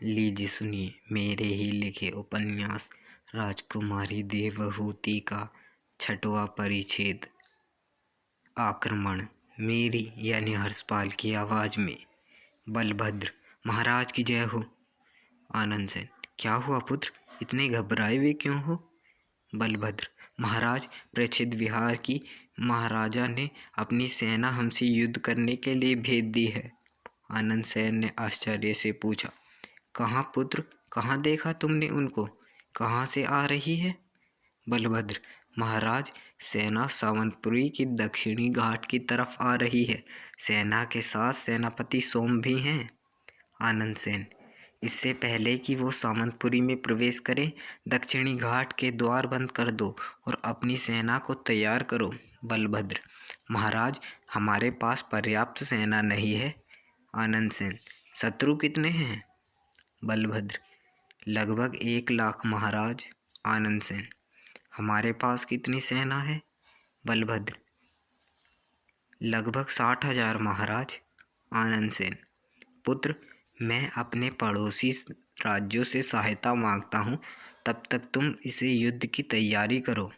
लीजिए सुनिए मेरे ही लिखे उपन्यास राजकुमारी देवहूति का छठवां परिच्छेद। आक्रमण। मेरी यानी हर्षपाल की आवाज़ में। बलभद्र महाराज की जय हो। आनंद सेन क्या हुआ पुत्र, इतने घबराए हुए क्यों हो? बलभद्र महाराज, प्रच्छेद विहार की महाराजा ने अपनी सेना हमसे युद्ध करने के लिए भेज दी है। आनंद सेन ने आश्चर्य से पूछा, कहाँ पुत्र, कहाँ देखा तुमने उनको, कहाँ से आ रही है? बलभद्र महाराज, सेना सावंतपुरी की दक्षिणी घाट की तरफ आ रही है। सेना के साथ सेनापति सोम भी हैं। आनंद सेन इससे पहले कि वो सावंतपुरी में प्रवेश करें, दक्षिणी घाट के द्वार बंद कर दो और अपनी सेना को तैयार करो। बलभद्र महाराज, हमारे पास पर्याप्त सेना नहीं है। आनंद सेन शत्रु कितने हैं? बलभद्र लगभग 1 लाख महाराज। आनंद सेन हमारे पास कितनी सेना है? बलभद्र लगभग 60,000 महाराज। आनंद सेन पुत्र, मैं अपने पड़ोसी राज्यों से सहायता मांगता हूँ, तब तक तुम इसे युद्ध की तैयारी करो।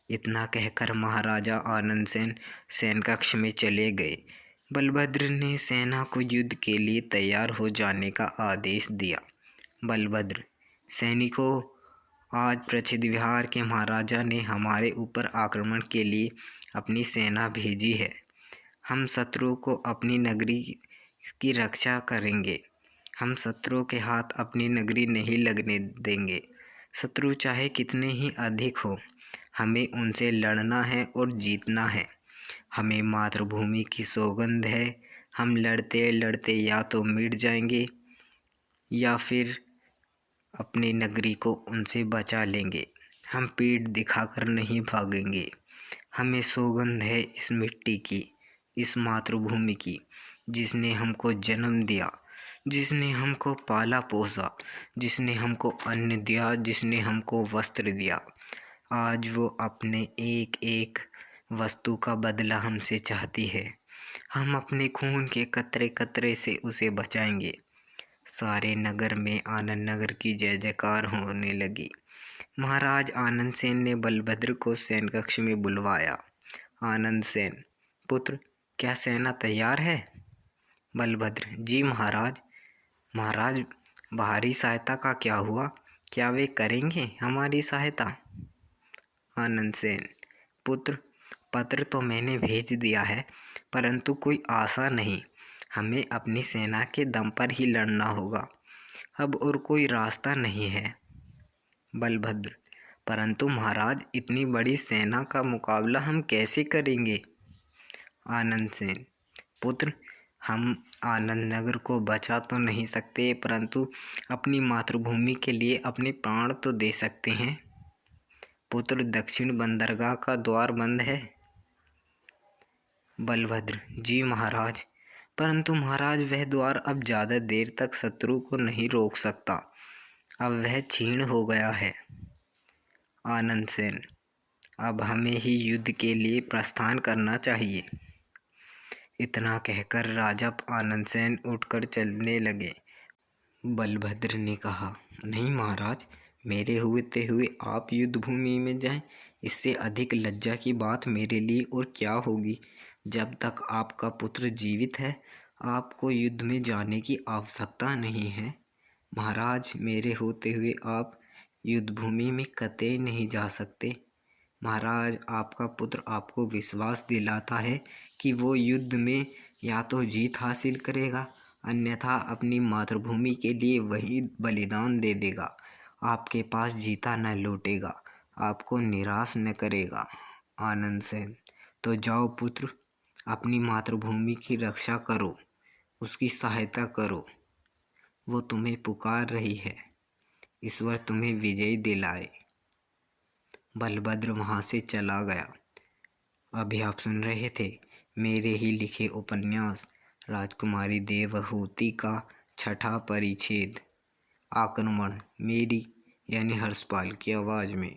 इतना कहकर महाराजा आनंद सेन सैन कक्ष में चले गए। बलभद्र ने सेना को युद्ध के लिए तैयार हो जाने का आदेश दिया। बलभद्र सैनिकों, आज प्रच्छेद विहार के महाराजा ने हमारे ऊपर आक्रमण के लिए अपनी सेना भेजी है। हम शत्रु को अपनी नगरी की रक्षा करेंगे। हम शत्रु के हाथ अपनी नगरी नहीं लगने देंगे। शत्रु चाहे कितने ही अधिक हो, हमें उनसे लड़ना है और जीतना है। हमें मातृभूमि की सौगंध है, हम लड़ते लड़ते या तो मिट जाएंगे या फिर अपनी नगरी को उनसे बचा लेंगे। हम पीठ दिखाकर नहीं भागेंगे। हमें सौगंध है इस मिट्टी की, इस मातृभूमि की, जिसने हमको जन्म दिया, जिसने हमको पाला पोसा, जिसने हमको अन्न दिया, जिसने हमको वस्त्र दिया। आज वो अपने एक एक वस्तु का बदला हमसे चाहती है। हम अपने खून के कतरे कतरे से उसे बचाएंगे। सारे नगर में आनंद नगर की जय जयकार होने लगी। महाराज आनंद सेन ने बलभद्र को सैन कक्ष में बुलवाया। आनंद सेन पुत्र, क्या सेना तैयार है? बलभद्र जी महाराज। महाराज, बाहरी सहायता का क्या हुआ, क्या वे करेंगे हमारी सहायता? आनंद सेन पुत्र, पत्र तो मैंने भेज दिया है, परंतु कोई आशा नहीं। हमें अपनी सेना के दम पर ही लड़ना होगा, अब और कोई रास्ता नहीं है। बलभद्र परंतु महाराज, इतनी बड़ी सेना का मुकाबला हम कैसे करेंगे? आनंद सेन पुत्र, हम आनंद नगर को बचा तो नहीं सकते, परंतु अपनी मातृभूमि के लिए अपने प्राण तो दे सकते हैं। पुत्र, दक्षिण बंदरगाह का द्वार बंद है। बलभद्र जी महाराज, परंतु महाराज वह द्वार अब ज़्यादा देर तक शत्रु को नहीं रोक सकता, अब वह क्षीण हो गया है। आनंद सेन अब हमें ही युद्ध के लिए प्रस्थान करना चाहिए। इतना कहकर राजा आनंद सेन उठकर चलने लगे। बलभद्र ने कहा, नहीं महाराज, मेरे होते हुए आप युद्ध भूमि में जाएं, इससे अधिक लज्जा की बात मेरे लिए और क्या होगी। जब तक आपका पुत्र जीवित है, आपको युद्ध में जाने की आवश्यकता नहीं है। महाराज, मेरे होते हुए आप युद्ध भूमि में कतई नहीं जा सकते। महाराज, आपका पुत्र आपको विश्वास दिलाता है कि वो युद्ध में या तो जीत हासिल करेगा, अन्यथा अपनी मातृभूमि के लिए वही बलिदान दे देगा। आपके पास जीता न लौटेगा, आपको निराश न करेगा। आनंद सेन तो जाओ पुत्र, अपनी मातृभूमि की रक्षा करो, उसकी सहायता करो। वो तुम्हें पुकार रही है, ईश्वर तुम्हें विजय दिलाए। बलभद्र वहाँ से चला गया। अभी आप सुन रहे थे मेरे ही लिखे उपन्यास राजकुमारी देवहूति का छठा परिच्छेद, आक्रमण, मेरी यानी हर्षपाल की आवाज़ में।